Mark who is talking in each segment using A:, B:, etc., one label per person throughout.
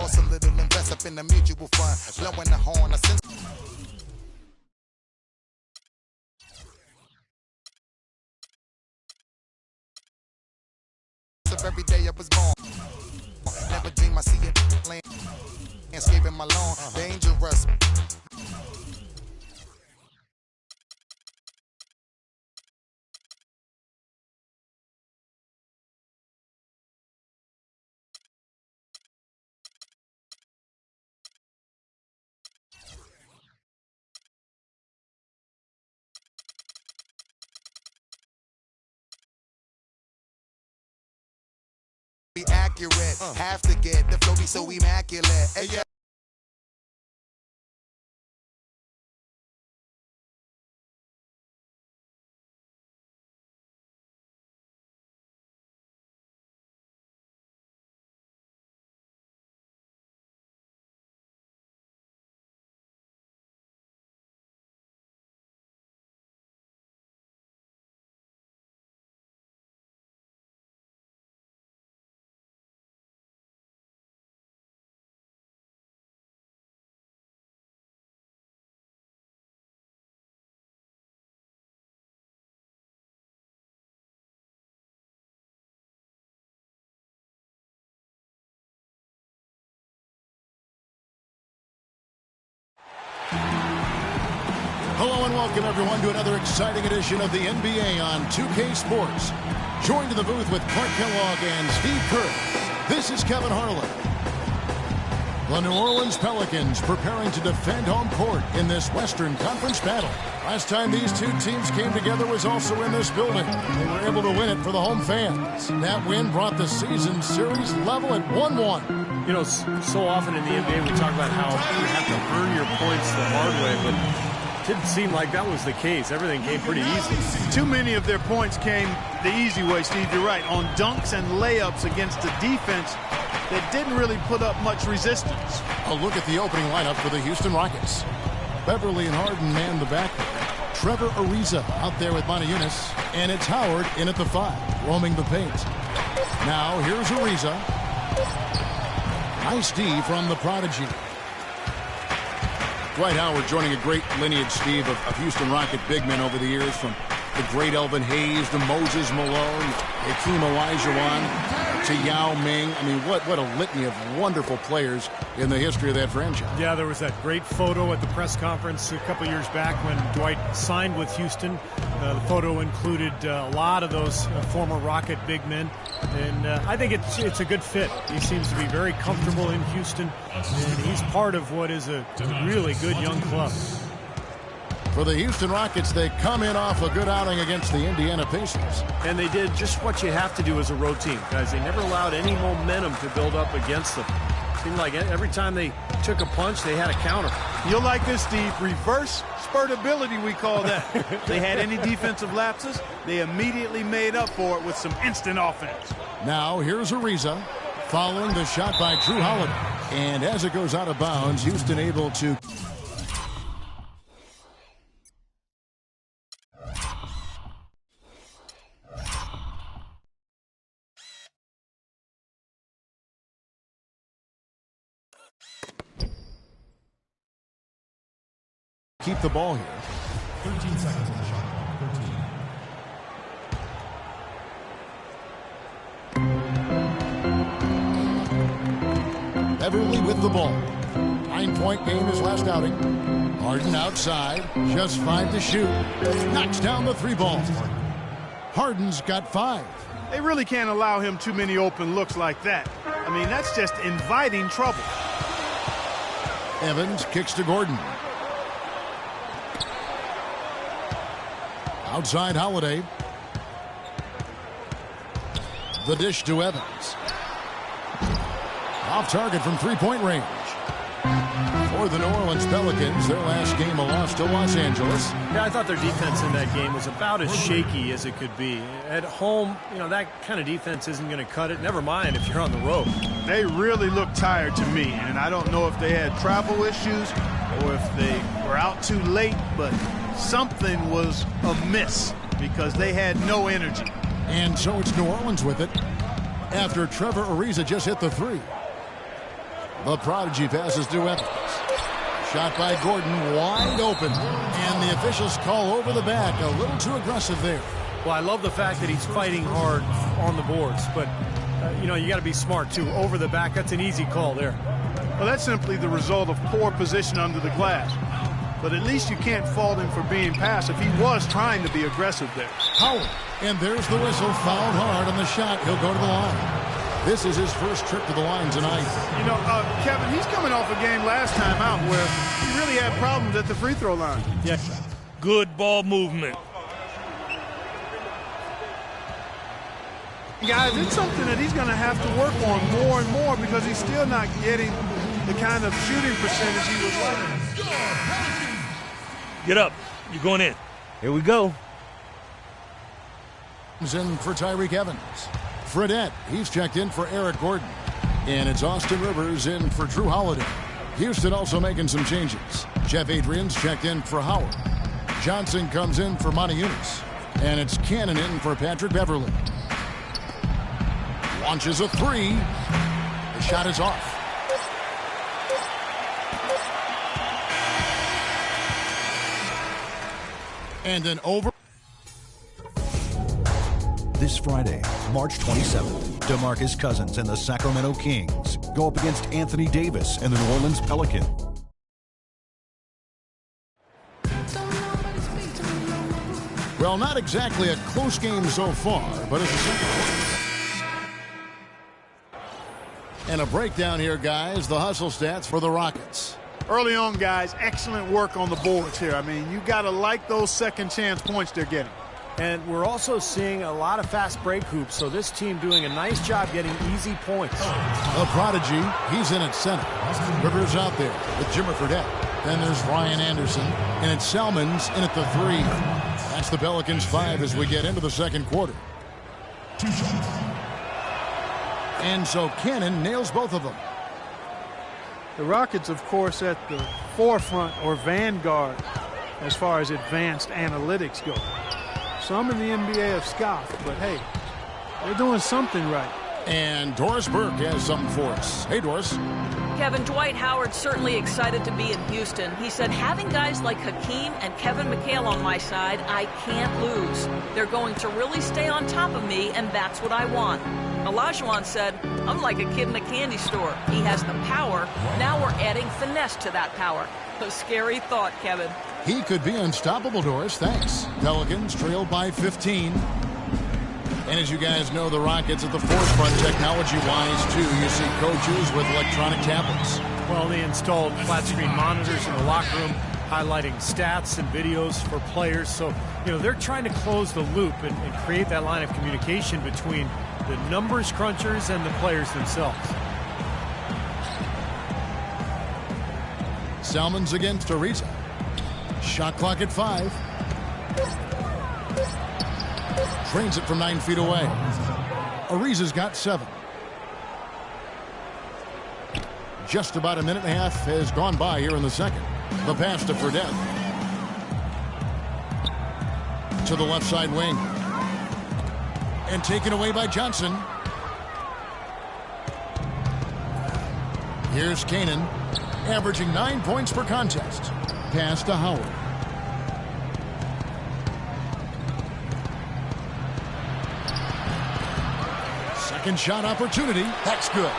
A: cost a little, invest up in the mutual fund. Blowing the horn, I sense every day I was born. Never dream I see it landscaping my lawn. Dangerous. Be accurate, have to get the flow be so immaculate. Hey, yeah.
B: Hello and welcome everyone to another exciting edition of the NBA on 2K Sports. Joined in the booth with Clark Kellogg and Steve Kerr. This is Kevin Harlan. The New Orleans Pelicans preparing to defend home court in this Western Conference battle. Last time these two teams came together was also in this building. They were able to win it for the home fans. That win brought the season series level at 1-1.
C: You know, so often in the NBA we talk about how you have to earn your points the hard way, but it didn't seem like that was the case. Everything came pretty easy.
D: Too many of their points came the easy way, Steve. You're right. On dunks and layups against a defense that didn't really put up much resistance.
B: A look at the opening lineup for the Houston Rockets. Beverly and Harden man the backcourt. Trevor Ariza out there with Wembanyama, and it's Howard in at the 5, roaming the paint. Now here's Ariza. Nice D from the prodigy. Dwight Howard joining a great lineage, Steve, of Houston Rocket big men over the years, from the great Elvin Hayes to Moses Malone, Hakeem Olajuwon, to Yao Ming. I mean, what a litany of wonderful players in the history of that franchise.
C: Yeah, there was that great photo at the press conference a couple years back when Dwight signed with Houston. The photo included a lot of those former Rocket big men, and I think it's a good fit. He seems to be very comfortable in Houston, and he's part of what is a really good young club.
B: For the Houston Rockets, they come in off a good outing against the Indiana Pacers.
C: And they did just what you have to do as a road team, guys. They never allowed any momentum to build up against them. Seemed like every time they took a punch, they had a counter.
D: You'll like this, Steve. Reverse spurtability, we call that. They had any defensive lapses, they immediately made up for it with some instant offense.
B: Now here's Ariza following the shot by Drew Holiday. And as it goes out of bounds, Houston able to... keep the ball here.
E: 13 seconds on the shot. 13.
B: Beverly with the ball. 9-point game his last outing. Harden outside. Just 5 to shoot. Knocks down the 3 ball. Harden's got 5.
D: They really can't allow him too many open looks like that. I mean, that's just inviting trouble.
B: Evans kicks to Gordon. Outside Holiday. The dish to Evans. Off target from 3-point range. For the New Orleans Pelicans, their last game a loss to Los Angeles.
C: Yeah, I thought their defense in that game was about as shaky as it could be. At home, you know, that kind of defense isn't going to cut it. Never mind if you're on the road.
D: They really look tired to me, and I don't know if they had travel issues or if they were out too late, but something was amiss because they had no energy.
B: And so it's New Orleans with it after Trevor Ariza just hit the 3. The prodigy passes to Evans. Shot by Gordon, wide open. And the officials call over the back. A little too aggressive there.
C: Well, I love the fact that he's fighting hard on the boards. But, you know, you got to be smart, too. Over the back, that's an easy call there.
D: Well, that's simply the result of poor position under the glass. But at least you can't fault him for being passive. He was trying to be aggressive there.
B: Howard. And there's the whistle. Fouled hard on the shot. He'll go to the line. This is his first trip to the line tonight.
D: You know, Kevin, he's coming off a game last time out where he really had problems at the free throw line.
C: Yeah.
F: Good ball movement.
D: Guys, it's something that he's going to have to work on more and more because he's still not getting the kind of shooting percentage he would like.
F: Get up. You're going in. Here we go.
B: In for Tyreek Evans. Fredette, he's checked in for Eric Gordon. And it's Austin Rivers in for Drew Holiday. Houston also making some changes. Jeff Adrian's checked in for Howard. Johnson comes in for Monty Eunice. And it's Cannon in for Patrick Beverly. Launches a three. The shot is off. And then over.
G: This Friday, March 27th, DeMarcus Cousins and the Sacramento Kings go up against Anthony Davis and the New Orleans Pelicans.
B: Well, not exactly a close game so far, but it's a second. And a breakdown here, guys. The hustle stats for the Rockets.
D: Early on, guys, excellent work on the boards here. I mean, you got to like those second chance points they're getting.
C: And we're also seeing a lot of fast break hoops, so this team doing a nice job getting easy points.
B: The prodigy, he's in at center. Rivers out there with Jimmer Fredette. Then there's Ryan Anderson, and it's Salmons in at the three. That's the Pelicans 5 as we get into the second quarter. And so Cannon nails both of them.
D: The Rockets, of course, at the forefront or vanguard as far as advanced analytics go. Some in the NBA have scoffed, but hey, they're doing something right.
B: And Doris Burke has something for us. Hey, Doris.
H: Kevin, Dwight Howard's certainly excited to be in Houston. He said, having guys like Hakeem and Kevin McHale on my side, I can't lose. They're going to really stay on top of me, and that's what I want. Olajuwon said, I'm like a kid in a candy store. He has the power. Now we're adding finesse to that power. A scary thought, Kevin.
B: He could be unstoppable, Doris. Thanks. Pelicans trailed by 15. And as you guys know, the Rockets at the forefront technology-wise, too. You see coaches with electronic tablets.
C: Well, they installed flat-screen monitors in the locker room, highlighting stats and videos for players. So, you know, they're trying to close the loop and create that line of communication between the numbers crunchers and the players themselves.
B: Salmons against Ariza. Shot clock at 5. Trains it from 9 feet away. Ariza's got 7. Just about a minute and a half has gone by here in the second. The pass to Fredette. To the left side wing. And taken away by Johnson. Here's Cannon, averaging 9 points per contest. Pass to Howard. Second shot opportunity. That's good.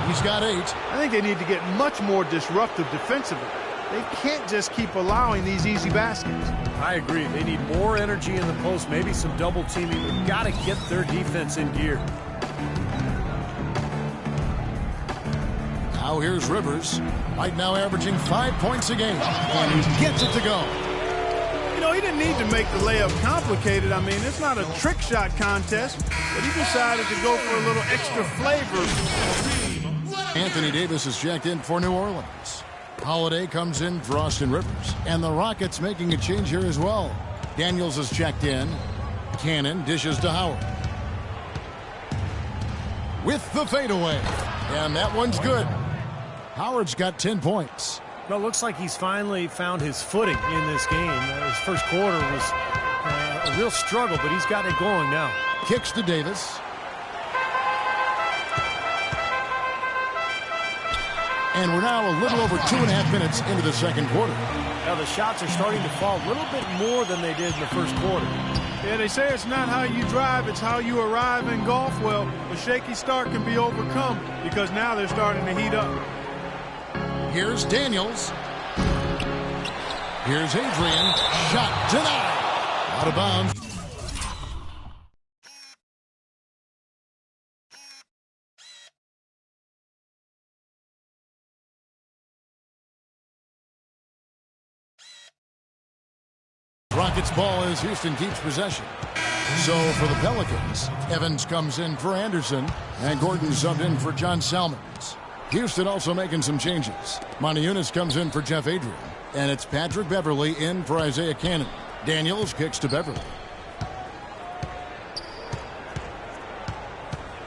B: He's got 8.
D: I think they need to get much more disruptive defensively. They can't just keep allowing these easy baskets.
C: I agree. They need more energy in the post, maybe some double teaming. They've got to get their defense in gear.
B: Now here's Rivers. Right now averaging 5 points a game. And he gets it to go.
D: You know, he didn't need to make the layup complicated. I mean, it's not a trick shot contest, but he decided to go for a little extra flavor.
B: Anthony Davis is checked in for New Orleans. Holiday comes in for Austin Rivers. And the Rockets making a change here as well. Daniels is checked in. Cannon dishes to Howard. With the fadeaway. And that one's good. Howard's got 10 points.
C: Well, it looks like he's finally found his footing in this game. His first quarter was a real struggle, but he's got it going now.
B: Kicks to Davis. And we're now a little over 2.5 minutes into the second quarter.
C: Now the shots are starting to fall a little bit more than they did in the first quarter.
D: Yeah, they say it's not how you drive, it's how you arrive in golf. Well, a shaky start can be overcome because now they're starting to heat up.
B: Here's Daniels. Here's Adrian. Shot denied. Out of bounds. Rockets ball as Houston keeps possession. So for the Pelicans, Evans comes in for Anderson, and Gordon subbed in for John Salmons. Houston also making some changes. Moniunas comes in for Jeff Adrian, and it's Patrick Beverley in for Isaiah Cannon. Daniels kicks to Beverley.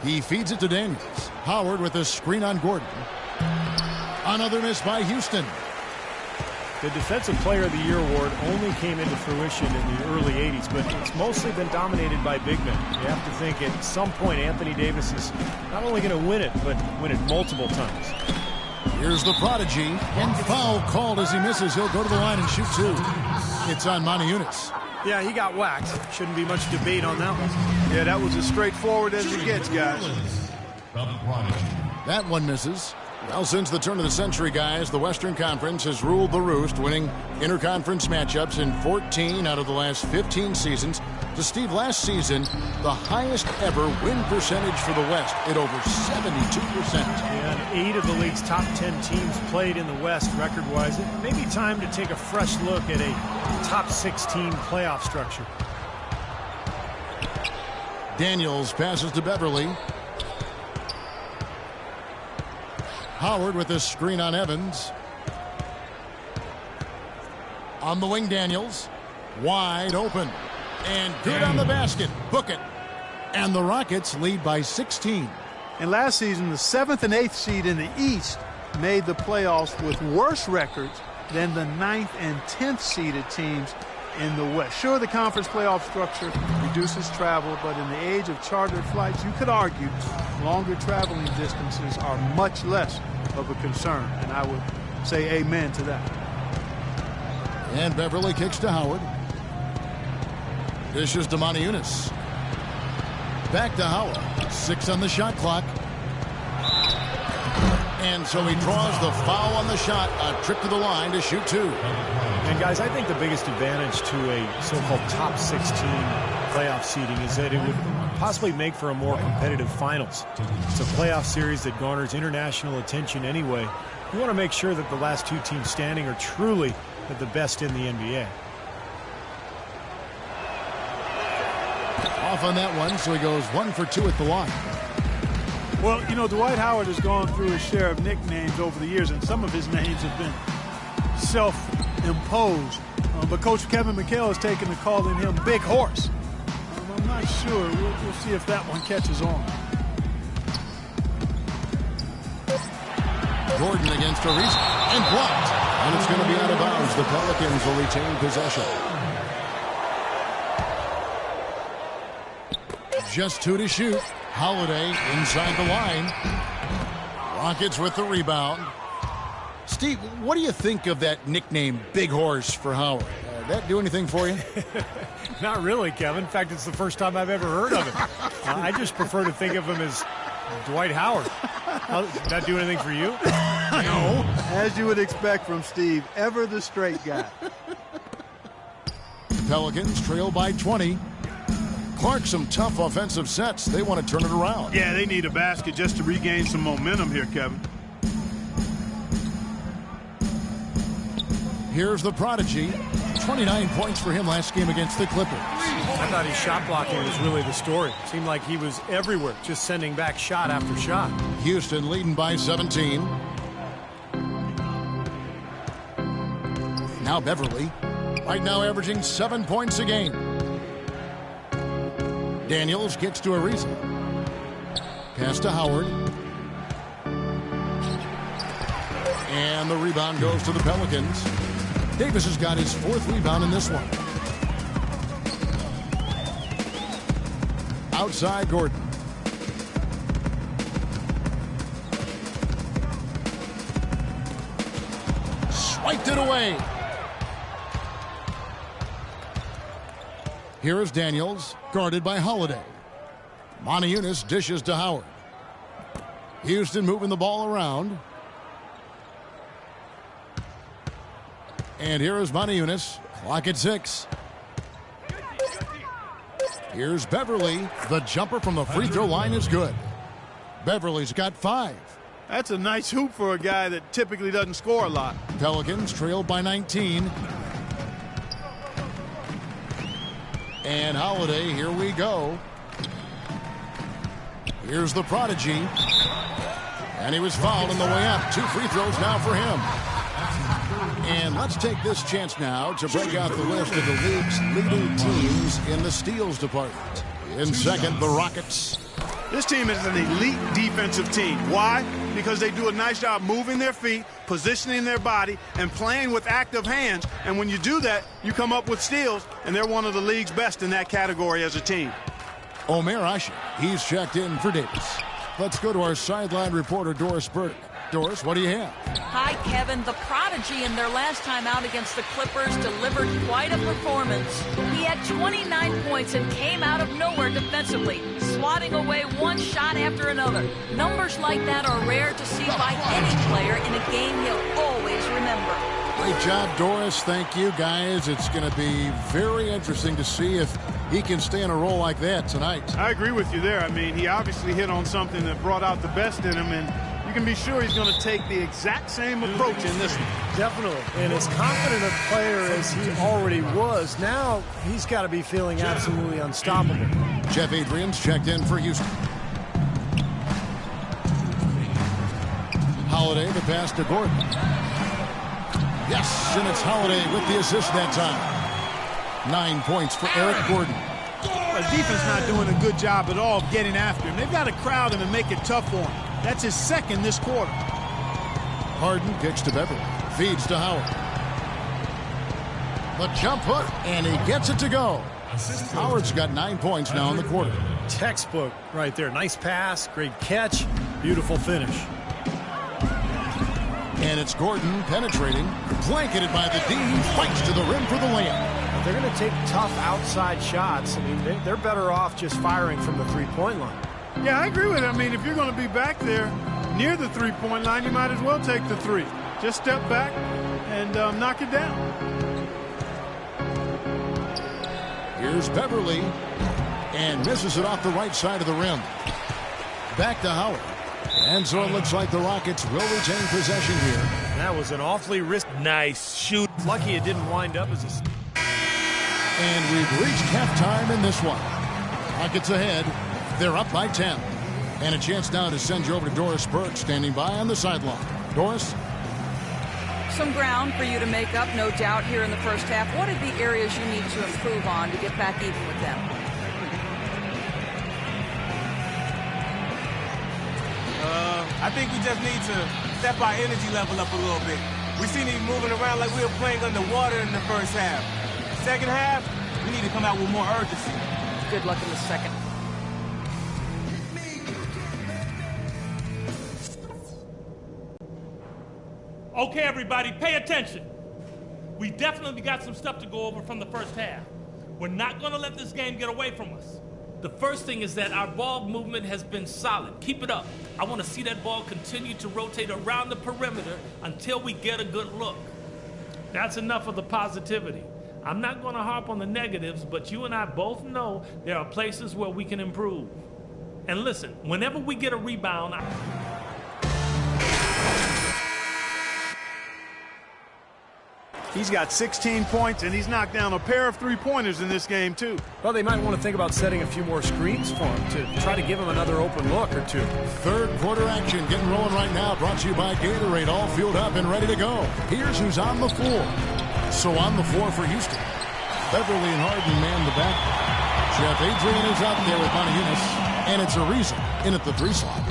B: He feeds it to Daniels. Howard with a screen on Gordon. Another miss by Houston.
C: The Defensive Player of the Year award only came into fruition in the early 80s, but it's mostly been dominated by big men. You have to think at some point Anthony Davis is not only going to win it, but win it multiple times.
B: Here's the prodigy, and foul called as he misses. He'll go to the line and shoot two. It's on Moniunas.
C: Yeah, he got whacked. Shouldn't be much debate on that one.
D: Yeah, that was as straightforward as it gets, guys.
B: That one misses. Well, since the turn of the century, guys, the Western Conference has ruled the roost, winning interconference matchups in 14 out of the last 15 seasons. To Steve, last season, the highest ever win percentage for the West at over 72%.
C: Yeah, and 8 of the league's top 10 teams played in the West record-wise. It may be time to take a fresh look at a top 16 playoff structure.
B: Daniels passes to Beverley. Howard with a screen on Evans. On the wing, Daniels. Wide open. And good on the basket. Book it. And the Rockets lead by 16.
D: And last season, the 7th and 8th seed in the East made the playoffs with worse records than the 9th and 10th seeded teams in the West. Sure, the conference playoff structure reduces travel, but in the age of chartered flights, you could argue longer traveling distances are much less of a concern, and I would say amen to that.
B: And Beverley kicks to Howard. Dishes to Moniunas. Back to Howard. 6 on the shot clock. And so he draws the foul on the shot. A trip to the line to shoot two.
C: And guys, I think the biggest advantage to a so-called top 16 playoff seeding is that it would possibly make for a more competitive finals. It's a playoff series that garners international attention anyway. You want to make sure that the last 2 teams standing are truly the best in the NBA.
B: Off on that one, so he goes 1 for 2 at the line.
D: Well, you know, Dwight Howard has gone through his share of nicknames over the years, and some of his names have been self-imposed. But Coach Kevin McHale has taken to calling him Big Horse. I'm not sure. We'll see if that one catches on.
B: Gordon against Ariza. And blocked. And it's going to be out of bounds. The Pelicans will retain possession. Just 2 to shoot. Holiday inside the line. Rockets with the rebound. Steve, what do you think of that nickname, Big Horse, for Howard? That do anything for you?
C: Not really, Kevin. In fact, it's the first time I've ever heard of it. I just prefer to think of him as Dwight Howard. Did that do anything for you?
B: No.
D: As you would expect from Steve, ever the straight guy.
B: Pelicans trail by 20. Clark, some tough offensive sets. They want to turn it around.
D: Yeah, they need a basket just to regain some momentum here, Kevin.
B: Here's the prodigy. 29 points for him last game against the Clippers.
C: I thought his shot blocking was really the story. Seemed like he was everywhere, just sending back shot after shot.
B: Houston leading by 17. Now Beverley. Right now averaging 7 points a game. Daniels gets to Ariza. Pass to Howard. And the rebound goes to the Pelicans. Davis has got his 4th rebound in this one. Outside Gordon. it away. Here is Daniels, guarded by Holiday. Moniunas dishes to Howard. Houston moving the ball around. And here is Moniunas. Clock at 6. Here's Beverly. The jumper from the free throw line is good. Beverly's got 5.
D: That's a nice hoop for a guy that typically doesn't score a lot.
B: Pelicans trailed by 19. And Holiday, here we go. Here's the prodigy. And he was fouled on the way up. 2 free throws now for him. And let's take this chance now to break out the list of the league's leading teams in the steals department. In second, the Rockets.
D: This team is an elite defensive team. Why? Because they do a nice job moving their feet, positioning their body, and playing with active hands. And when you do that, you come up with steals, and they're one of the league's best in that category as a team.
B: Omer Asher, he's checked in for Davis. Let's go to our sideline reporter, Doris Burke. Doris, what do you have?
H: Hi, Kevin. The prodigy in their last time out against the Clippers delivered quite a performance. He had 29 points and came out of nowhere defensively, swatting away one shot after another. Numbers like that are rare to see by any player in a game he'll always remember.
B: Great job, Doris. Thank you, guys. It's going to be very interesting to see if he can stay in a role like that tonight.
D: I agree with you there. I mean, he obviously hit on something that brought out the best in him, and you can be sure he's going to take the exact same approach in this one.
C: Definitely. And as confident a player as he already was, now he's got to be feeling absolutely unstoppable.
B: Jeff Adrian's checked in for Houston. Holiday, the pass to Gordon. Yes, and it's Holiday with the assist that time. 9 points for Eric Gordon.
D: The defense not doing a good job at all of getting after him. They've got to crowd him and make it tough for him. That's his second this quarter.
B: Harden kicks to Beverly. Feeds to Howard. The jump hook, and he gets it to go. Howard's got 9 points now in the quarter.
C: Textbook right there. Nice pass, great catch, beautiful finish.
B: And it's Gordon penetrating, blanketed by the D, fights to the rim for the layup.
C: They're going to take tough outside shots. I mean, they're better off just firing from the three-point line.
D: Yeah, I agree with it. I mean, if you're going to be back there near the three-point line, you might as well take the three. Just step back and knock it down.
B: Here's Beverly, and misses it off the right side of the rim. Back to Howard. And so it looks like the Rockets will retain possession here.
C: That was an awfully risky.
F: Nice shoot.
C: Lucky it didn't wind up as a...
B: And we've reached halftime in this one. Rockets ahead. They're up by 10. And a chance now to send you over to Doris Burke, standing by on the sideline. Doris?
H: Some ground for you to make up, no doubt, here in the first half. What are the areas you need to improve on to get back even with them?
I: I think we just need to step our energy level up a little bit. We seen him moving around like we were playing underwater in the first half. Second half, we need to come out with more urgency.
H: Good luck in the second.
F: Okay, everybody, pay attention. We definitely got some stuff to go over from the first half. We're not going to let this game get away from us. The first thing is that our ball movement has been solid. Keep it up. I want to see that ball continue to rotate around the perimeter until we get a good look. That's enough of the positivity. I'm not going to harp on the negatives, but you and I both know there are places where we can improve. And listen, whenever we get a rebound,
D: He's got 16 points, and he's knocked down a pair of three-pointers in this game, too.
C: Well, they might want to think about setting a few more screens for him to try to give him another open look or two.
B: Third quarter action getting rolling right now. Brought to you by Gatorade. All fueled up and ready to go. Here's who's on the floor. So on the floor for Houston. Beverly and Harden man the back. Jeff Adrian is out there with Moniunas. And it's a reason in at the 3 slot.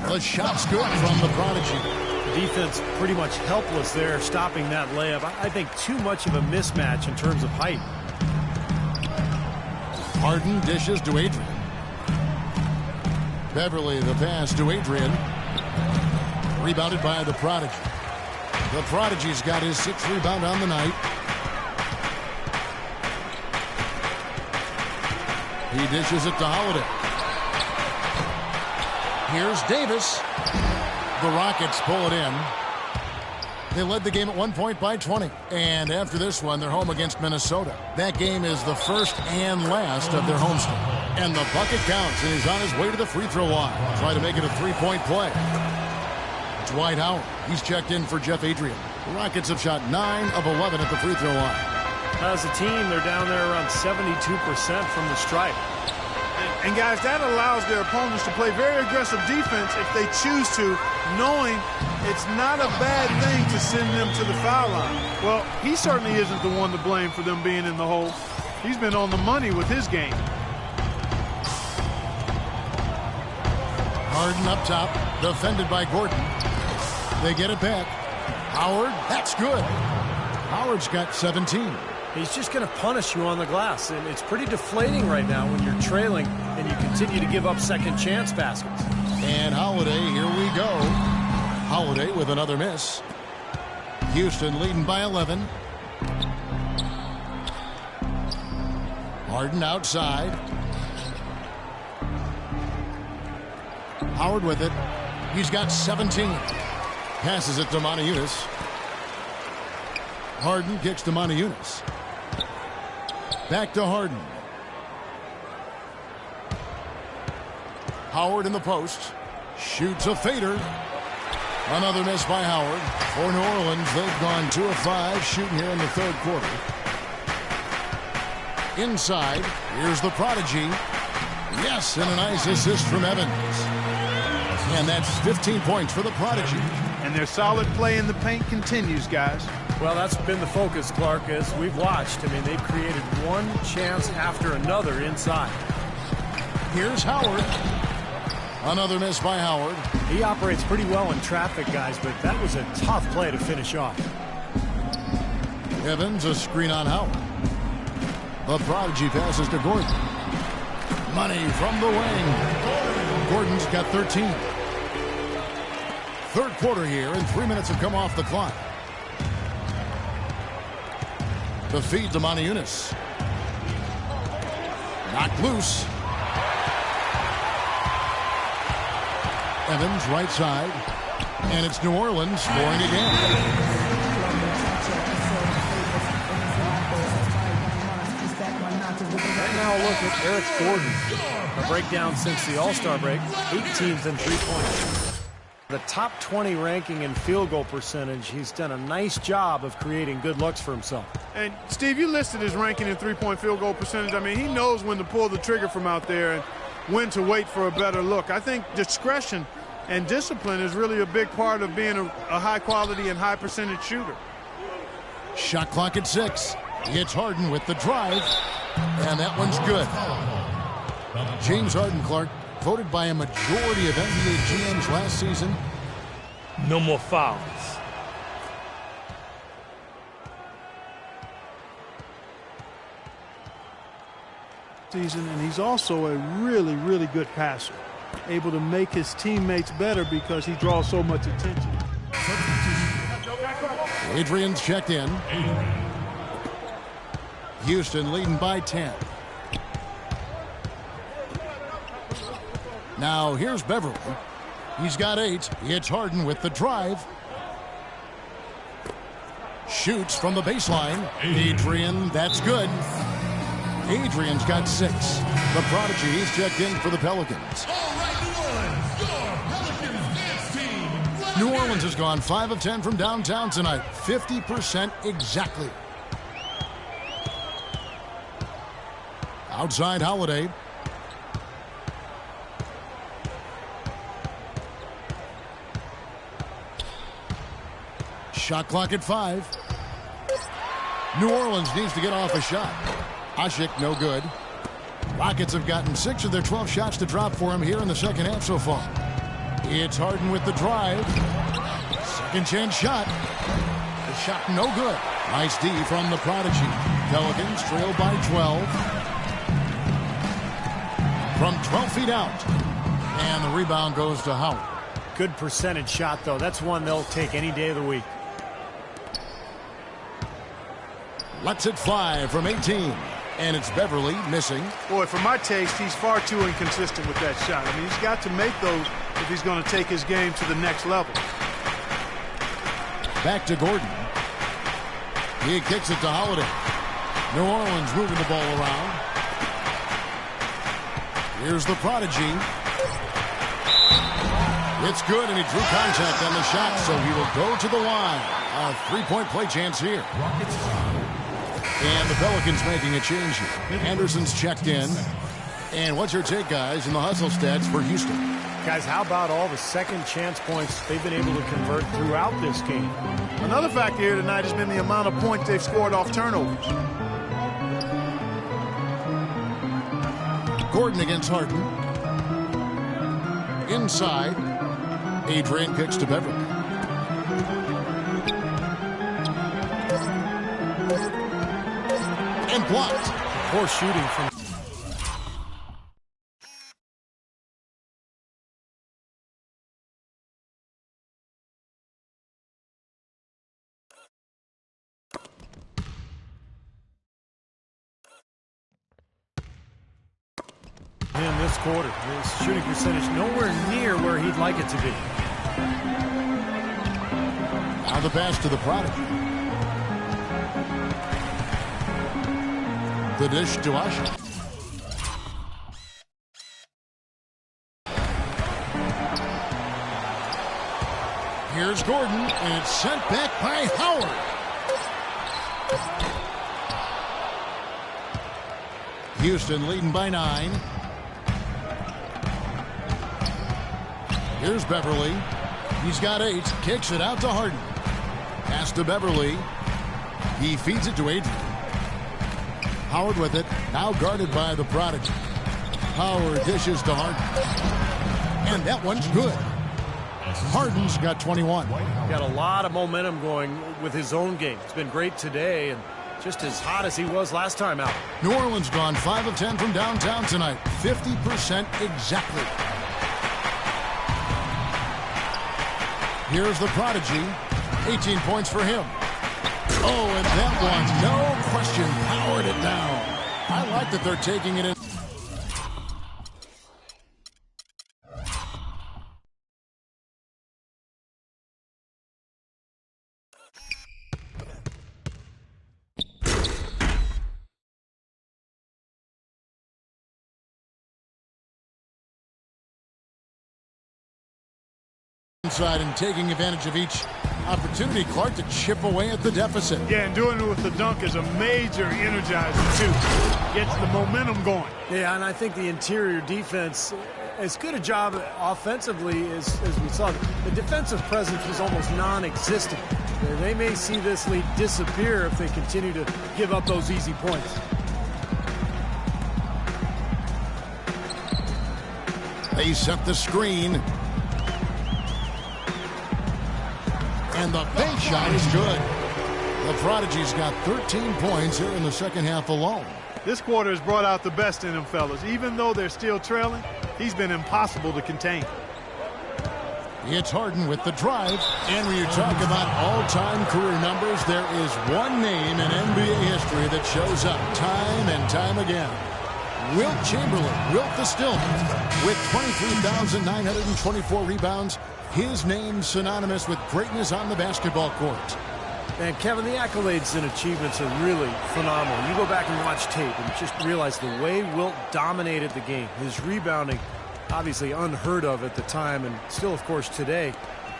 B: The shot's good from the prodigy.
C: Defense pretty much helpless there, stopping that layup. I think too much of a mismatch in terms of height.
B: Harden dishes to Adrian. Beverly the pass to Adrian. Rebounded by the prodigy. The Prodigy's got his 6th rebound on the night. He dishes it to Holiday. Here's Davis. The Rockets pull it in. They led the game at 1 point by 20. And after this one, they're home against Minnesota. That game is the first and last of their homestand. And the bucket counts, and he's on his way to the free throw line. Try to make it a 3-point play. Dwight Howard. He's checked in for Jeff Adrian. The Rockets have shot 9 of 11 at the free throw line.
C: As a team, they're down there around 72% from the stripe.
D: And guys, that allows their opponents to play very aggressive defense if they choose to, knowing it's not a bad thing to send them to the foul line. Well, he certainly isn't the one to blame for them being in the hole. He's been on the money with his game.
B: Harden up top, defended by Gordon. They get it back. Howard, that's good. Howard's got 17.
C: He's just going to punish you on the glass, and it's pretty deflating right now when you're trailing and you continue to give up second chance baskets.
B: And Holiday, here we go. Holiday with another miss. Houston leading by 11. Harden outside. Howard with it. He's got 17. Passes it to Moniunas. Harden kicks to Moniunas. Back to Harden. Howard in the post. Shoots a fader. Another miss by Howard. For New Orleans, they've gone 2 of 5 shooting here in the third quarter. Inside, here's the Prodigy. Yes, and a nice assist from Evans. And that's 15 points for the Prodigy.
D: And their solid play in the paint continues, guys.
C: Well, that's been the focus, Clark, as we've watched. I mean, they've created one chance after another inside.
B: Here's Howard. Another miss by Howard.
C: He operates pretty well in traffic, guys, but that was a tough play to finish off.
B: Evans, a screen on Howard. The Prodigy passes to Gordon. Money from the wing. Gordon's got 13. Third quarter here, and 3 minutes have come off the clock. The feed to Moniunas. Knocked loose. Evans right side. And it's New Orleans scoring again.
C: Right now, look at Eric Gordon. A breakdown since the All-Star break. 18th in three-pointers. The top 20 ranking in field goal percentage. He's done a nice job of creating good looks for himself.
D: And, Steve, you listed his ranking in three-point field goal percentage. I mean, he knows when to pull the trigger from out there and when to wait for a better look. I think discretion and discipline is really a big part of being a high-quality and high-percentage shooter.
B: Shot clock at 6. It's Harden with the drive. And that one's good. James Harden, Clark, voted by a majority of NBA GMs last season.
F: No more fouls.
D: Season, and he's also a really, really good passer. Able to make his teammates better because he draws so much attention.
B: Adrian's checked in. Houston leading by 10. Now here's Beverly. He's got 8. It's Harden with the drive. Shoots from the baseline. Adrian, that's good. Adrian's got 6. The Prodigy, he's checked in for the Pelicans.
E: All right, New Orleans, your Pelicans dance team.
B: New Orleans has gone 5 of 10 from downtown tonight. 50% exactly. Outside Holiday. Shot clock at 5. New Orleans needs to get off a shot. Ashik, no good. Rockets have gotten 6 of their 12 shots to drop for him here in the second half so far. It's Harden with the drive. Second chance shot. The shot no good. Nice D from the Prodigy. Pelicans trail by 12. From 12 feet out. And the rebound goes to Howard.
C: Good percentage shot, though. That's one they'll take any day of the week.
B: Lets it fly from 18. And it's Beverly missing.
D: Boy, for my taste, he's far too inconsistent with that shot. I mean, he's got to make those if he's going to take his game to the next level.
B: Back to Gordon. He kicks it to Holiday. New Orleans moving the ball around. Here's the prodigy. It's good, and he drew contact on the shot, so he will go to the line. A three-point play chance here. And the Pelicans making a change here. Anderson's checked in. And what's your take, guys, in the hustle stats for Houston?
C: Guys, how about all the second chance points they've been able to convert throughout this game?
D: Another factor here tonight has been the amount of points they've scored off turnovers.
B: Gordon against Harden. Inside. Adrian kicks to Beverly. And blocked.
C: Poor shooting from... in this quarter. His shooting percentage nowhere near where he'd like it to be.
B: Now the pass to the prodigy. The dish to Usher. Here's Gordon, and it's sent back by Howard. Houston leading by 9. Here's Beverly. He's got 8. Kicks it out to Harden. Pass to Beverly. He feeds it to Adrian. Howard with it. Now guarded by the prodigy. Howard dishes to Harden. And that one's good. Harden's got 21.
C: Got a lot of momentum going with his own game. It's been great today and just as hot as he was last time out.
B: New Orleans gone 5 of 10 from downtown tonight. 50% exactly. Here's the prodigy. 18 points for him. Oh, and that one, no question, powered it down. I like that they're taking it in. Inside and taking advantage of each opportunity, Clark, to chip away at the deficit.
D: Yeah, and doing it with the dunk is a major energizer, too. Gets the momentum going.
C: Yeah, and I think the interior defense, as good a job offensively as we saw, the defensive presence was almost non-existent. They may see this lead disappear if they continue to give up those easy points.
B: They set the screen. And the bank shot is good. The prodigy's got 13 points here in the second half alone.
D: This quarter has brought out the best in them, fellas. Even though they're still trailing, he's been impossible to contain.
B: It's Harden with the drive. And when you talk about all-time career numbers, there is one name in NBA history that shows up time and time again. Wilt Chamberlain, Wilt the Stillman, with 23,924 rebounds. His name synonymous with greatness on the basketball court.
C: And Kevin, the accolades and achievements are really phenomenal. You go back and watch tape and just realize the way Wilt dominated the game. His rebounding, obviously unheard of at the time, and still, of course, today.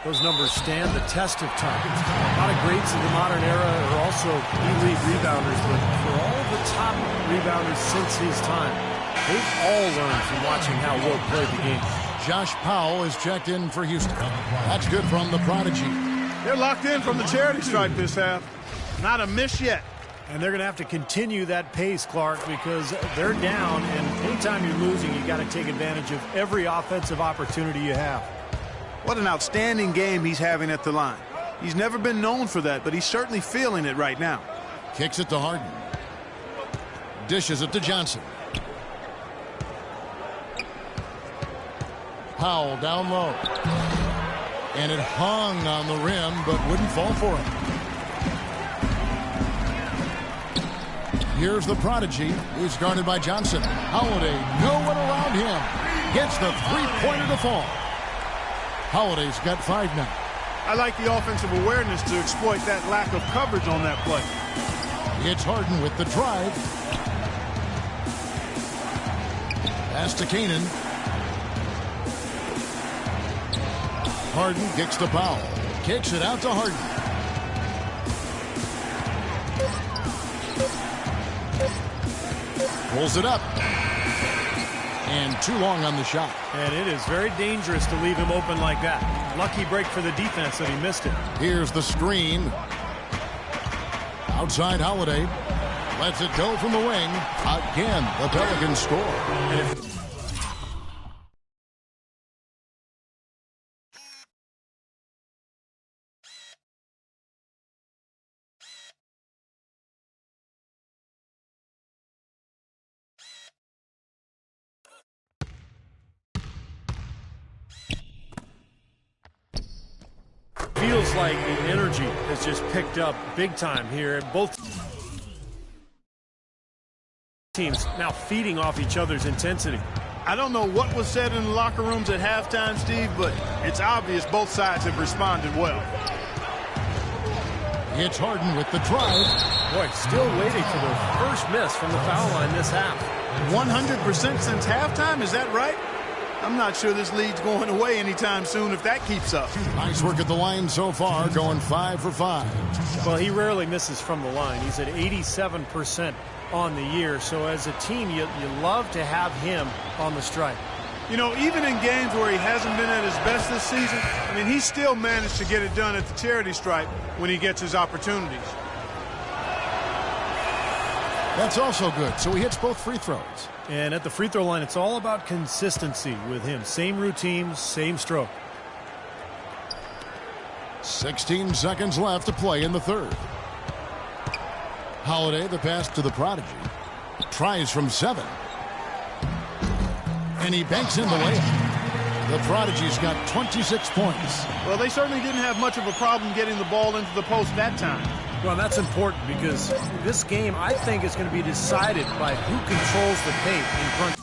C: Those numbers stand the test of time. A lot of greats in the modern era are also elite rebounders, but for all of the top rebounders since his time, they've all learned from watching how Wilt played the game.
B: Josh Powell is checked in for Houston. That's good from the prodigy.
D: They're locked in from the charity stripe this half. Not a miss yet.
C: And they're going to have to continue that pace, Clark, because they're down, and anytime you're losing, you got to take advantage of every offensive opportunity you have.
D: What an outstanding game he's having at the line. He's never been known for that, but he's certainly feeling it right now.
B: Kicks it to Harden. Dishes it to Johnson. Powell down low. And it hung on the rim, but wouldn't fall for him. Here's the prodigy. He's guarded by Johnson. Holiday, no one around him. Gets the three-pointer to fall. Holiday's got 5 now.
D: I like the offensive awareness to exploit that lack of coverage on that play.
B: It's Harden with the drive. Pass to Canaan. Harden kicks the foul. Kicks it out to Harden. Pulls it up. And too long on the shot.
C: And it is very dangerous to leave him open like that. Lucky break for the defense that he missed it.
B: Here's the screen. Outside Holiday. Lets it go from the wing. Again, the Pelicans score.
C: Feels like the energy has just picked up big time here. Both teams now feeding off each other's intensity.
D: I don't know what was said in the locker rooms at halftime, Steve, but it's obvious both sides have responded well.
B: It's Harden with the drive.
C: Boy, still waiting for the first miss from the foul line this half.
D: 100% since halftime, is that right? I'm not sure this lead's going away anytime soon if that keeps up.
B: Nice work at the line so far, going 5 for 5.
C: Well, he rarely misses from the line. He's at 87% on the year. So as a team, you love to have him on the strike.
D: You know, even in games where he hasn't been at his best this season, I mean, he still managed to get it done at the charity stripe when he gets his opportunities.
B: That's also good. So he hits both free throws.
C: And at the free throw line, it's all about consistency with him. Same routine, same stroke.
B: 16 seconds left to play in the third. Holiday, the pass to the prodigy. Tries from 7. And he banks in the layup. The prodigy's got 26 points.
D: Well, they certainly didn't have much of a problem getting the ball into the post that time.
C: Well, that's important because this game, I think, is going to be decided by who controls the paint in front.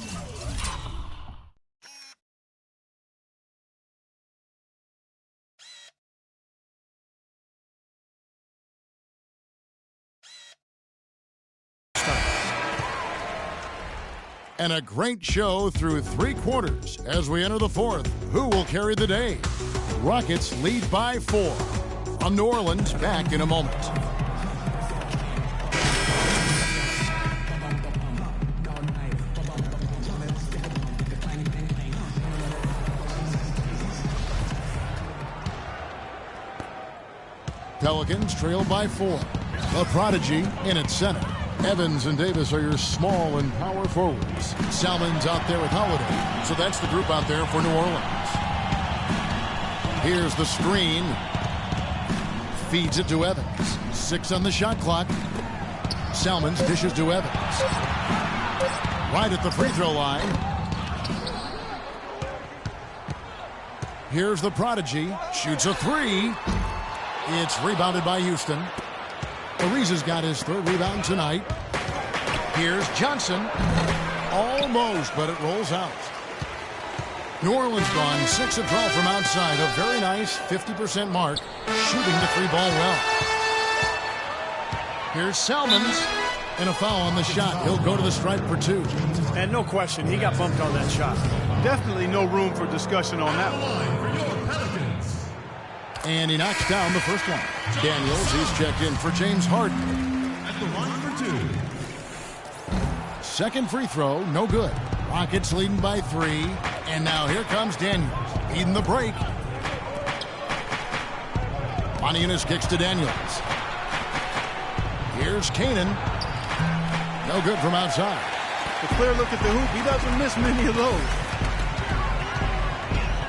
B: And a great show through 3 quarters as we enter the fourth. Who will carry the day? Rockets lead by 4. On New Orleans, back in a moment. Pelicans trail by 4. The prodigy in its center. Evans and Davis are your small and power forwards. Salmon's out there with Holiday. So that's the group out there for New Orleans. Here's the screen. Feeds it to Evans. 6 on the shot clock. Salmon's dishes to Evans. Right at the free throw line. Here's the prodigy. Shoots a 3. It's rebounded by Houston. Ariza's got his 3rd rebound tonight. Here's Johnson. Almost, but it rolls out. New Orleans gone 6 of 12 from outside. A very nice 50% mark. Shooting the 3-ball well. Here's Salmons. And a foul on the shot. He'll go to the stripe for 2.
C: And no question, he got bumped on that shot.
D: Definitely no room for discussion on that one.
B: And he knocks down the first one. Daniels, he's checked in for James Harden.
E: At the line for 2.
B: Second free throw, no good. Rockets leading by 3. And now here comes Daniels. Leading the break. Moniunas kicks to Daniels. Here's Canaan. No good from outside.
D: A clear look at the hoop. He doesn't miss many of those.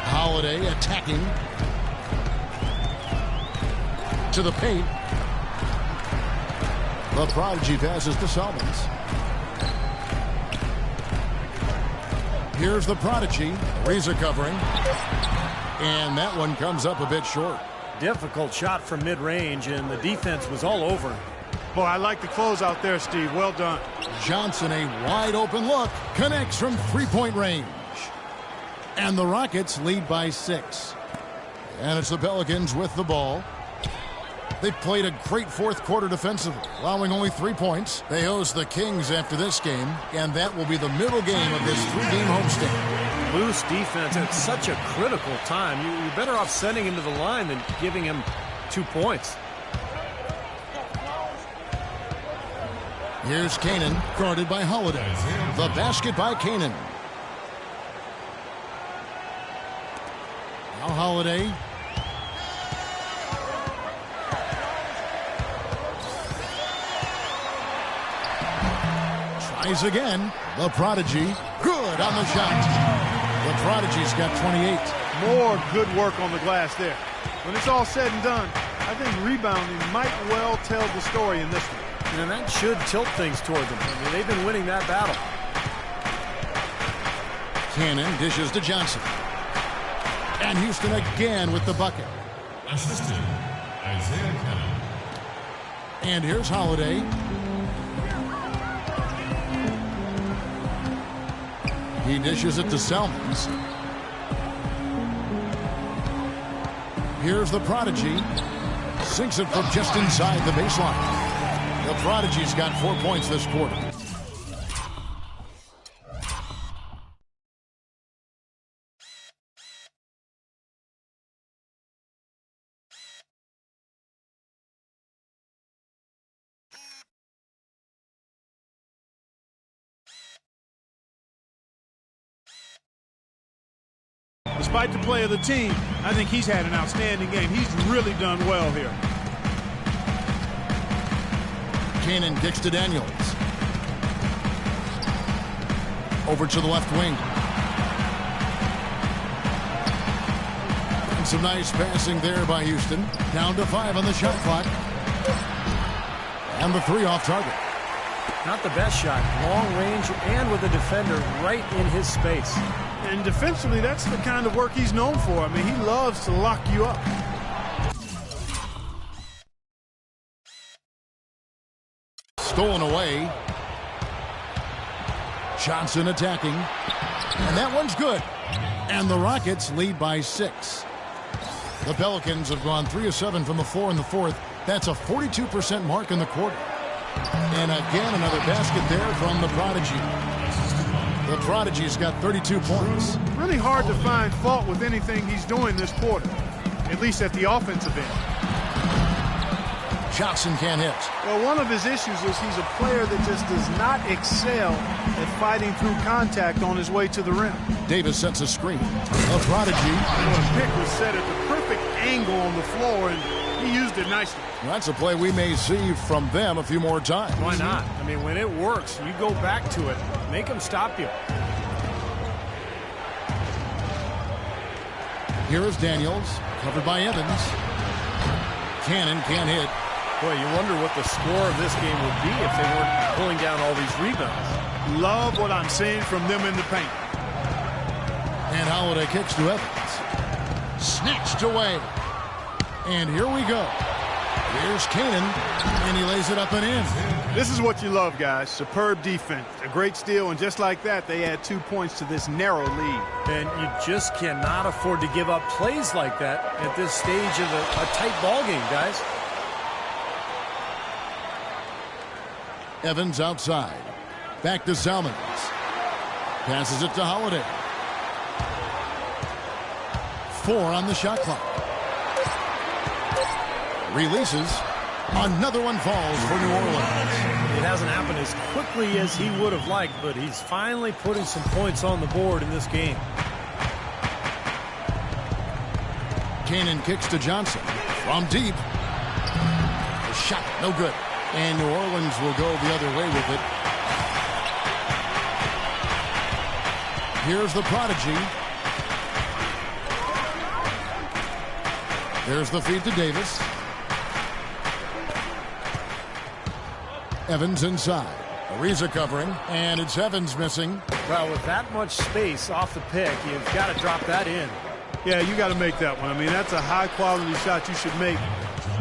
B: Holiday attacking. To the paint. The prodigy passes to Salmons. Here's the prodigy. Ariza covering. And that one comes up a bit short.
C: Difficult shot from mid-range, and the defense was all over.
D: Boy, I like the close out there, Steve. Well done.
B: Johnson, a wide open look, connects from three-point range. And the Rockets lead by 6. And it's the Pelicans with the ball. They played a great fourth quarter defensively, allowing only 3 points. They host the Kings after this game, and that will be the middle game of this 3-game homestand.
C: Loose defense at such a critical time. You're better off sending him to the line than giving him 2 points.
B: Here's Canaan, guarded by Holiday. The basket by Canaan. Now Holiday. Tries again. The Prodigy. Good on the shot. The Prodigy's got 28.
D: More good work on the glass there. When it's all said and done, I think rebounding might well tell the story in this one.
C: And that should tilt things toward them. I mean, they've been winning that battle.
B: Cannon dishes to Johnson. And Houston again with the bucket.
E: Assistant, Isaiah Cannon.
B: And here's Holiday. He dishes it to Selmans. Here's the Prodigy. Sinks it from just inside the baseline. The Prodigy's got 4 points this quarter.
D: Despite the play of the team, I think he's had an outstanding game. He's really done well here.
B: Cannon kicks to Daniels. Over to the left wing. And some nice passing there by Houston. Down to 5 on the shot clock. And the 3 off target.
C: Not the best shot. Long range and with a defender right in his space.
D: And defensively, that's the kind of work he's known for. I mean, he loves to lock you up.
B: Stolen away. Johnson attacking. And that one's good. And the Rockets lead by 6. The Pelicans have gone 3 of 7 from the floor in the fourth. That's a 42% mark in the quarter. And again, another basket there from the Prodigy. The Prodigy's got 32 points.
D: Really hard to find fault with anything he's doing this quarter, at least at the offensive end.
B: Johnson can't hit.
D: Well, one of his issues is he's a player that just does not excel at fighting through contact on his way to the rim.
B: Davis sets a screen. The Prodigy.
D: The pick was set at the perfect angle on the floor, and he used it nicely.
B: That's a play we may see from them a few more times.
C: Why not? I mean, when it works, you go back to it. Make them stop you.
B: Here is Daniels, covered by Evans. Cannon can't hit.
C: Boy, you wonder what the score of this game would be if they weren't pulling down all these rebounds.
D: Love what I'm seeing from them in the paint.
B: And Holiday kicks to Evans. Snatched away. And here we go. Here's Cannon, and he lays it up and in.
D: This is what you love, guys. Superb defense. A great steal, and just like that, they add 2 points to this narrow lead.
C: And you just cannot afford to give up plays like that at this stage of a tight ball game, guys.
B: Evans outside. Back to Selmans. Passes it to Holiday. 4 on the shot clock. Releases. Another one falls for New Orleans.
C: It hasn't happened as quickly as he would have liked, but he's finally putting some points on the board in this game.
B: Cannon kicks to Johnson. From deep. The shot, no good. And New Orleans will go the other way with it. Here's the Prodigy. There's the feed to Davis. Evans inside. Ariza covering, and it's Evans missing.
C: Well, with that much space off the pick, you've got to drop that in.
D: Yeah, you got to make that one. I mean, that's a high-quality shot you should make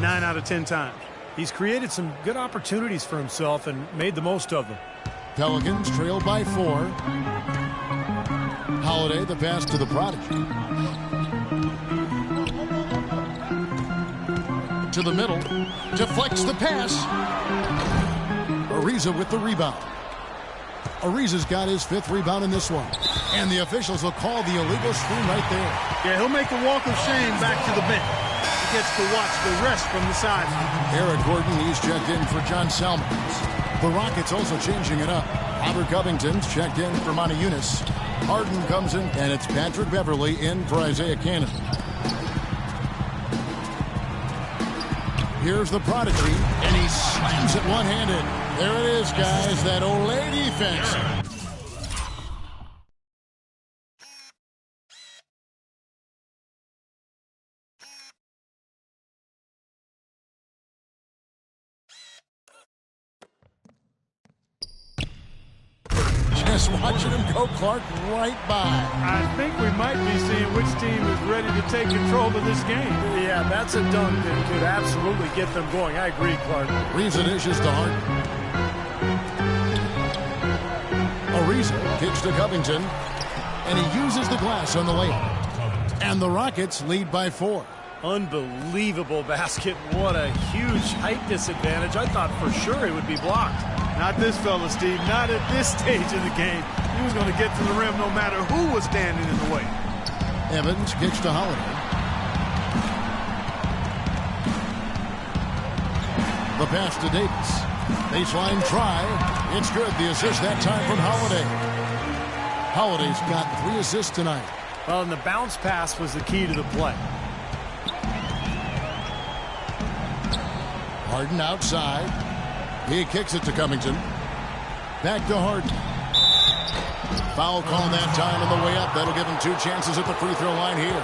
D: 9 out of 10 times.
C: He's created some good opportunities for himself and made the most of them.
B: Pelicans trail by 4. Holiday, the pass to the prodigy. To the middle. Deflects the pass. Ariza with the rebound. Ariza's got his 5th rebound in this one. And the officials will call the illegal screen right there.
D: Yeah, he'll make a walk of shame back to the bench. He gets to watch the rest from the sideline.
B: Eric Gordon, he's checked in for John Salmons. The Rockets also changing it up. Robert Covington's checked in for Monty Eunice. Harden comes in, and it's Patrick Beverly in for Isaiah Cannon. Here's the prodigy, and he slams it one-handed. There it is, guys, that Olay defense. Just watching him go, Clark, right by.
D: I think we might be seeing which team is ready to take control of this game.
C: Yeah, that's a dunk that could absolutely get them going. I agree, Clark.
B: Ariza dishes to Harden. Ariza kicks to Covington, and he uses the glass on the layup. And the Rockets lead by 4.
C: Unbelievable basket. What a huge height disadvantage. I thought for sure it would be blocked.
D: Not this fella, Steve. Not at this stage of the game. He was going to get to the rim no matter who was standing in the way.
B: Evans kicks to Holiday. The pass to Davis. Baseline try. It's good. The assist that time from Holiday. Holiday's got 3 assists tonight.
C: Well, and the bounce pass was the key to the play.
B: Harden outside. He kicks it to Covington. Back to Harden. Foul call that time on the way up. That'll give him 2 chances at the free throw line here.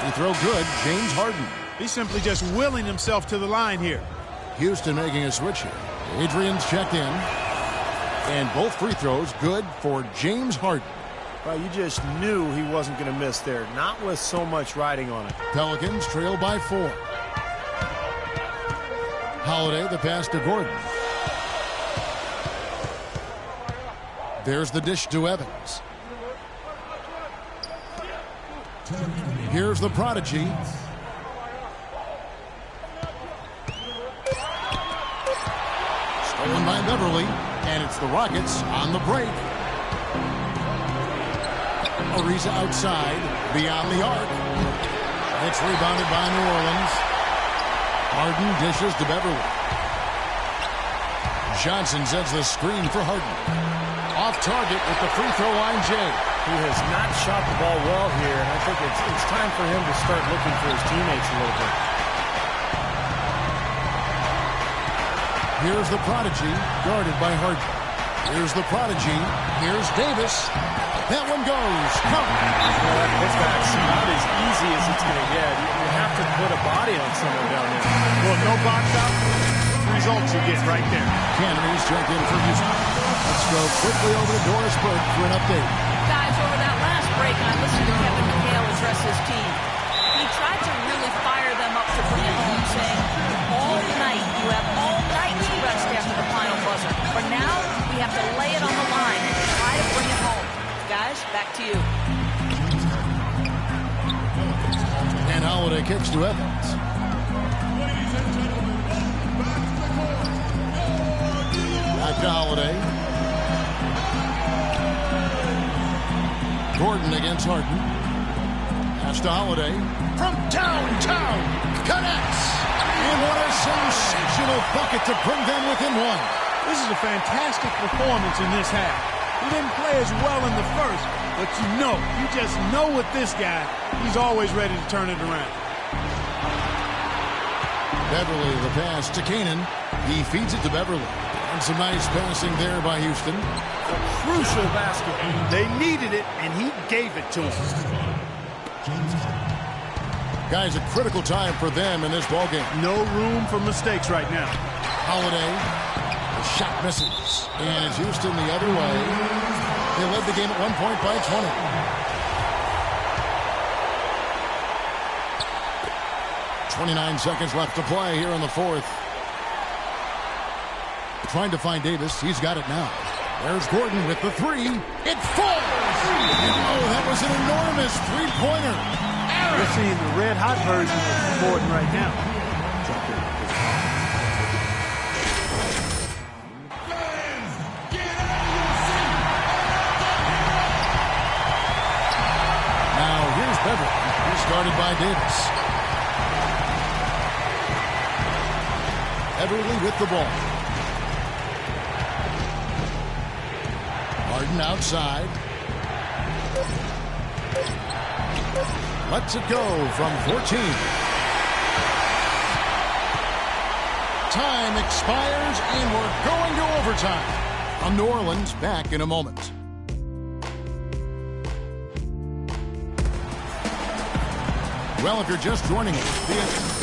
B: Free throw good. James Harden.
D: He's simply just willing himself to the line here.
B: Houston making a switch here. Adrian's checked in. And both free throws good for James Harden.
C: Well, you just knew he wasn't going to miss there. Not with so much riding on it.
B: Pelicans trail by 4. Holiday, the pass to Gordon. There's the dish to Evans. Here's the prodigy. Stolen by Beverly. And it's the Rockets on the break. Ariza outside, beyond the arc. It's rebounded by New Orleans. Harden dishes to Beverly. Johnson sets the screen for Harden. Off target with the free throw line, Jay.
C: He has not shot the ball well here, and I think it's time for him to start looking for his teammates a little bit.
B: Here's the prodigy, guarded by Harden. Here's the prodigy. Here's Davis. That one goes. Come.
C: That putback's not as easy as it's going to get. You have to put a body on someone down there.
D: Well, no box out. Results you get right there.
B: Kennedy's checked in for Houston. Let's go quickly over to Doris Burke for an update.
H: Guys, over that last break, I listened to Kevin McHale address his team. He tried to really fire them up to bring it home, saying, all night, you have all night to rest after the final buzzer. For now, we have to lay it on the line and try to bring it home. Guys, back to you.
B: And Holiday kicks to Evans. Back to Holiday. Gordon against Harden. Pass to Holiday. From downtown. Connects. And what a sensational bucket to bring them within 1.
D: This is a fantastic performance in this half. He didn't play as well in the first, but you just know with this guy, he's always ready to turn it around.
B: Beverly, the pass to Canaan. He feeds it to Beverly. And some nice passing there by Houston.
C: A crucial basket.
D: They needed it, and he gave it to them.
B: Guys, a critical time for them in this ballgame.
D: No room for mistakes right now.
B: Holiday Shot misses. And it's Houston the other way. They led the game at 1 point by 20. 29 seconds left to play here in the fourth. Trying to find Davis. He's got it now. There's Gordon with the three. It falls! Oh, that was an enormous three-pointer.
D: We're seeing the red-hot version of Gordon right now.
B: Now here's Beverly. He's guarded by Davis. Beverly with the ball. Harden outside. Lets it go from 14. Time expires, and we're going to overtime. On New Orleans, back in a moment. Well, if you're just joining us,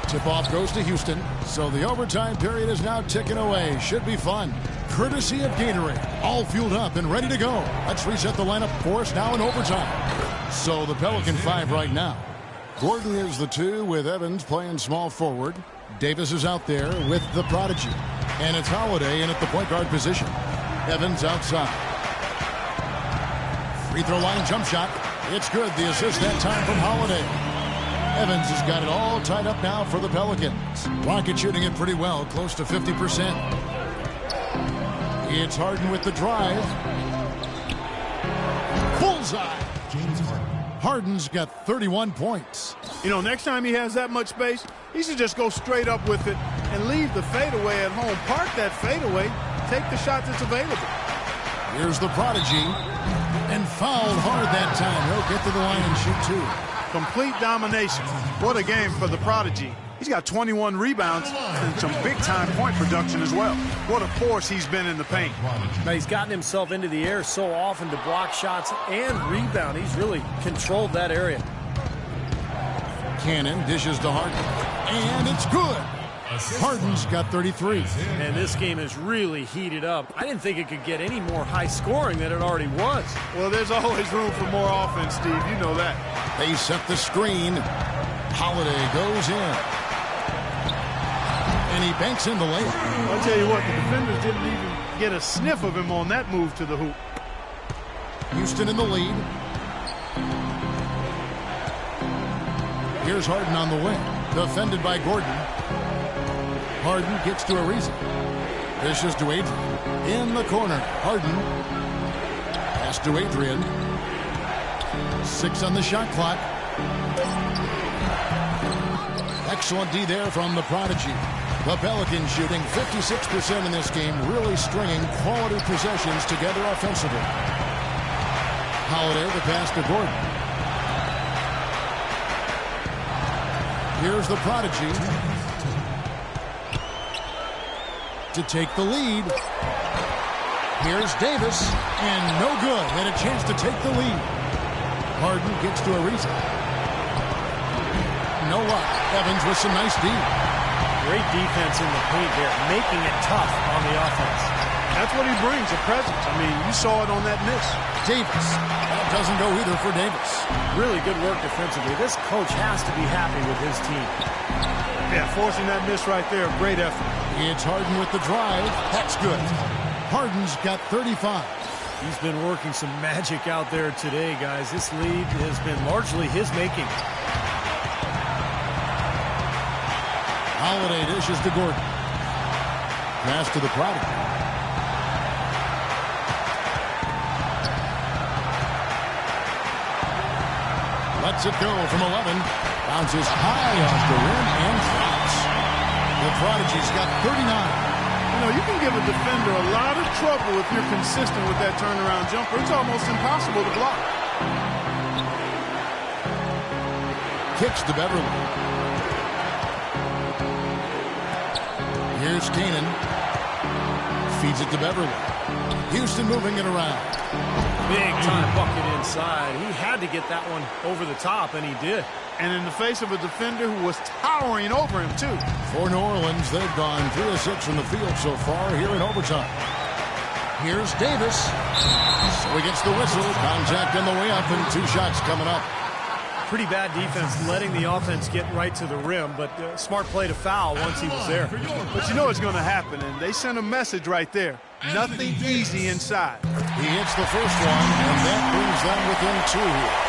B: tip-off goes to Houston, so the overtime period is now ticking away. Should be fun. Courtesy of Gatorade, all fueled up and ready to go. Let's reset the lineup for us now in overtime. So the Pelican 5 right now. Gordon is the 2 with Evans playing small forward. Davis is out there with the prodigy. And it's Holiday in at the point guard position. Evans outside. Free throw line jump shot. It's good. The assist that time from Holiday. Evans has got it all tied up now for the Pelicans. Rocket shooting it pretty well, close to 50%. It's Harden with the drive. Bullseye. James Harden. Harden's got 31 points.
D: You know, next time he has that much space, he should just go straight up with it and leave the fadeaway at home. Park that fadeaway. Take the shot that's available.
B: Here's the prodigy. And fouled hard that time. He'll get to the line and shoot 2.
D: Complete domination. What a game for the prodigy. He's got 21 rebounds and some big-time point production as well. What a force he's been in the paint.
C: Now, he's gotten himself into the air so often to block shots and rebound. He's really controlled that area.
B: Cannon dishes to Harden. And it's good. Harden's got 33.
C: And this game is really heated up. I didn't think it could get any more high scoring than it already was.
D: Well, there's always room for more offense, Steve. You know that.
B: They set the screen. Holiday goes in. And he banks in the layup.
D: I'll tell you what, the defenders didn't even get a sniff of him on that move to the hoop.
B: Houston in the lead. Here's Harden on the wing. Defended by Gordon. Harden gets to Ariza. Dishes to Adrian. In the corner. Harden. Pass to Adrian. 6 on the shot clock. Excellent D there from the prodigy. The Pelicans shooting 56% in this game, really stringing quality possessions together offensively. Holiday the pass to Gordon. Here's the prodigy to take the lead. Here's Davis, and no good. And a chance to take the lead. Harden gets to Ariza. No luck. Evans with some nice D.
C: Great defense in the paint there, making it tough on the offense.
D: That's what he brings, a presence. I mean, you saw it on that miss.
B: Davis. That doesn't go either for Davis.
C: Really good work defensively. This coach has to be happy with his team.
D: Yeah, forcing that miss right there, great effort.
B: It's Harden with the drive. That's good. Harden's got 35.
C: He's been working some magic out there today, guys. This lead has been largely his making.
B: Holiday dishes to Gordon. Pass to the prodigy. Lets it go from 11. Bounces high off the rim and drops. The prodigy's got 39.
D: You know, you can give a defender a lot of trouble if you're consistent with that turnaround jumper. It's almost impossible to block.
B: Kicks to Beverly. Here's Kanan. Feeds it to Beverly. Houston moving it around.
C: Big time bucket inside. He had to get that one over the top, and he did.
D: And in the face of a defender who was towering over him, too.
B: For New Orleans, they've gone 3 of 6 from the field so far here in overtime. Here's Davis. So he gets the whistle. Contact on the way up, and 2 shots coming up.
C: Pretty bad defense letting the offense get right to the rim, but smart play to foul once he was there.
D: But you know it's going to happen, and they sent a message right there. Nothing easy inside.
B: He hits the first one, and that brings them within 2 here.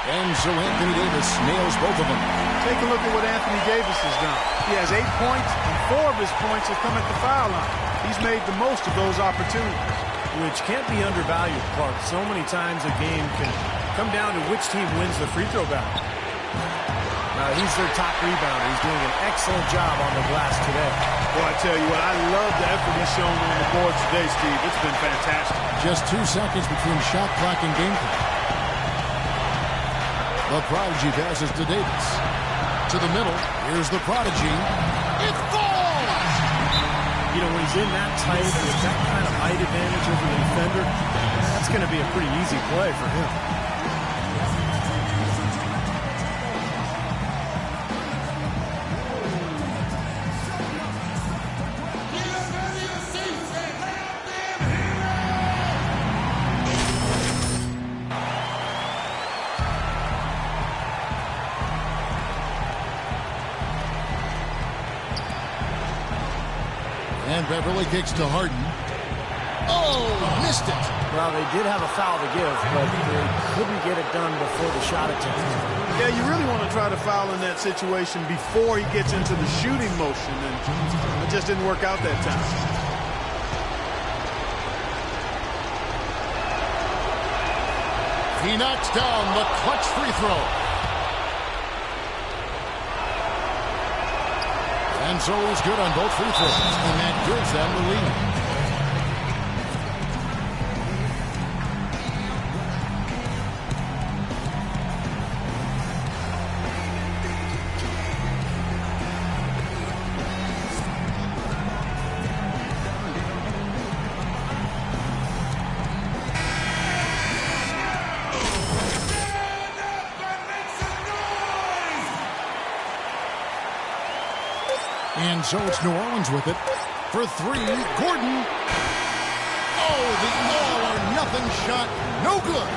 B: And so Anthony Davis nails both of them.
D: Take a look at what Anthony Davis has done. He has 8 points, and 4 of his points have come at the foul line. He's made the most of those opportunities.
C: Which can't be undervalued, Clark. So many times a game can come down to which team wins the free throw battle. He's their top rebounder. He's doing an excellent job on the glass today.
D: Boy, I tell you what, I love the effort he's shown on the boards today, Steve. It's been fantastic.
B: Just 2 seconds between shot clock and game clock. The Prodigy passes to Davis. To the middle. Here's the Prodigy. It falls!
C: You know, when he's in that tight with that kind of height advantage over the defender, that's going to be a pretty easy play for him.
B: And Beverly kicks to Harden. Oh, missed it.
C: Well, they did have a foul to give, but they couldn't get it done before the shot attempt.
D: Yeah, you really want to try to foul in that situation before he gets into the shooting motion, and it just didn't work out that time.
B: He knocks down the clutch free throw. And so he's good on both free throws, and that gives them the lead. And so it's New Orleans with it. For 3, Gordon. Oh, the all-or-nothing shot. No good.